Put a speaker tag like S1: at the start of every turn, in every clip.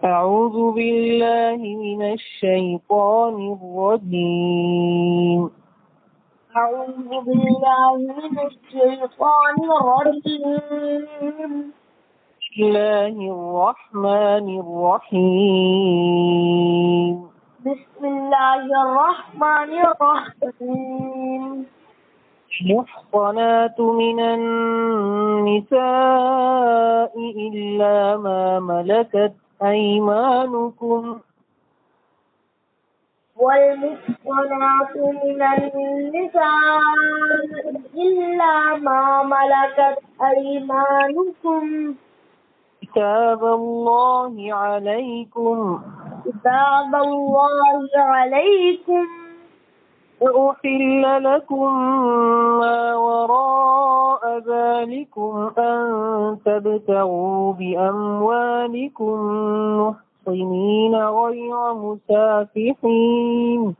S1: أعوذ بالله من الشيطان الرجيم.
S2: أعوذ بالله من الشيطان الرجيم.
S1: بسم الله الرحمن الرحيم.
S2: بسم الله الرحمن الرحيم.
S1: المحصنات من النساء إلا ما ملكت أيمانكم.
S2: والمحصنات من النساء إلا ما ملكت أيمانكم.
S1: كتاب الله عليكم.
S2: كتاب الله عليكم.
S1: وأحل لكم ما وراء ذلكم أن تبتغوا بأموالكم محصنين غير مسافحين.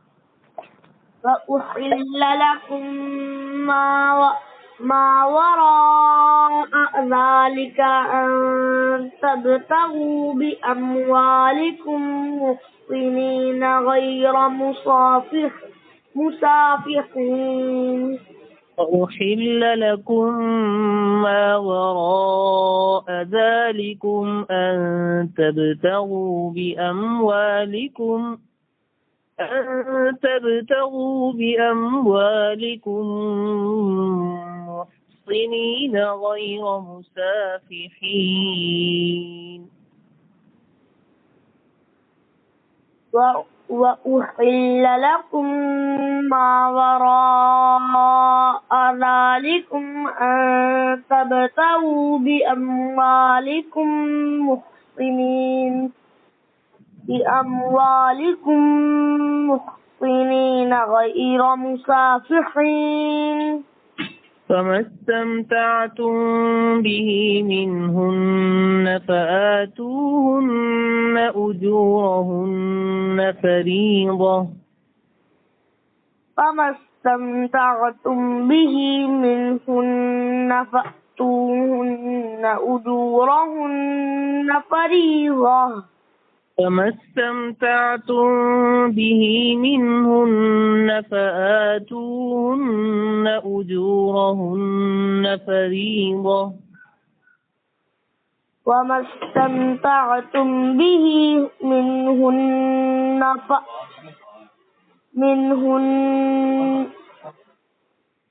S2: وأحل لكم ما وراء ذلك أن تبتغوا بأموالكم محصنين غير مسافحين.
S1: وأحل لكم ما وراء ذلكم أن تبتغوا بأموالكم محصنين غير مسافحين.
S2: وأحل لكم ما وراء ذلكم أن تبتغوا بأموالكم محصنين غير مسافحين.
S1: فما استمتعتم به منهن فآتوهن أجورهن فريضة.
S2: فما استمتعتم به منهن فآتوهن أجورهن فريضة.
S1: فما استمتعتم به منهن فآتوهن أجورهن فريضة.
S2: وما استمتعتم به منهن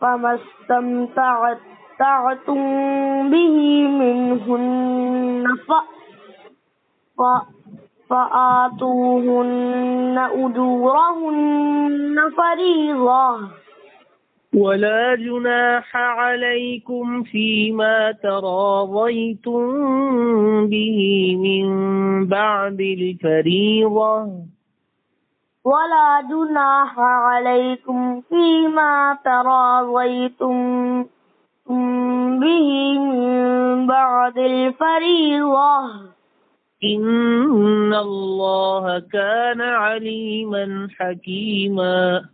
S2: فما استمتعتم به منهن فآتوهن أجورهن فريضة.
S1: ولا جناح عليكم فيما تراضيتم به من بعد الفريضة.
S2: ولا جناح عليكم فيما تراضيتم به من بعد الفريضة.
S1: إن الله كان عليما حكيما.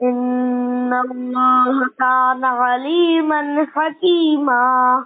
S2: إن الله كان عليما حكيما.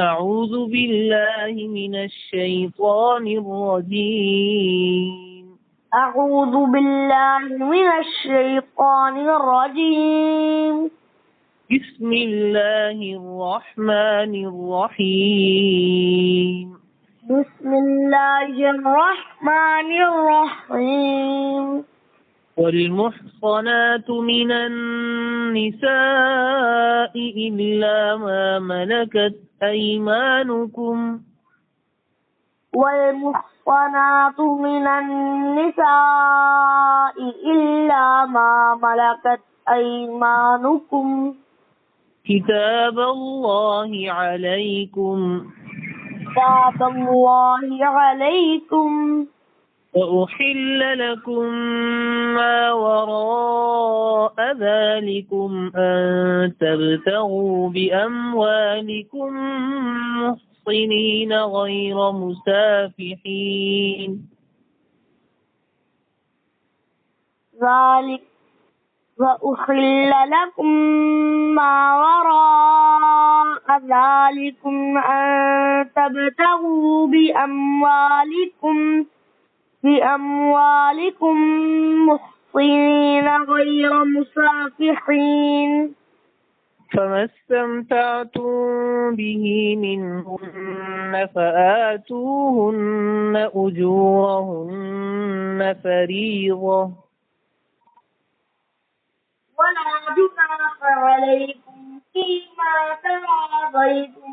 S1: أعوذ بالله من الشيطان الرجيم.
S2: أعوذ بالله من الشيطان الرجيم.
S1: بسم الله الرحمن الرحيم.
S2: بسم الله الرحمن الرحيم.
S1: والمحصنات من النساء إلا ما ملكت أيمانكم.
S2: والمحصنات من النساء إلا ما ملكت أيمانكم.
S1: كتاب الله عليكم.
S2: كتاب الله عليكم.
S1: وأحل لكم ما وراء ذلكم أن تبتغوا بأموالكم محصنين غير مسافحين.
S2: ذلك وأحل لكم ما وراء ذلكم أن تبتغوا بأموالكم محصنين غير مسافحين
S1: فما استمتعتم به منهن فآتوهن أجورهن فريضة
S2: ولا جناح عليكم فيما تراضيتم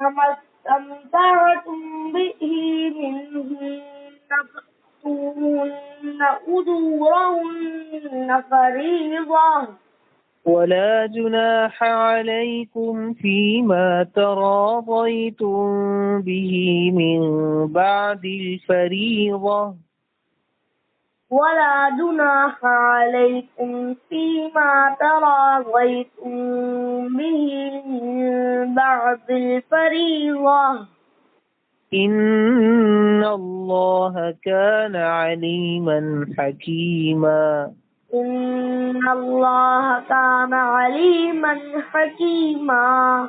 S2: فما استمتعتم به منهن فآتوهن أجورهن فريضة
S1: ولا جناح عليكم فيما تراضيتم به من بعد الفريضة
S2: ولا جناح عليكم فيما تراضيتم به من بعد الفريضة
S1: إن الله كان عليما حكيما
S2: إن الله كان عليما حكيما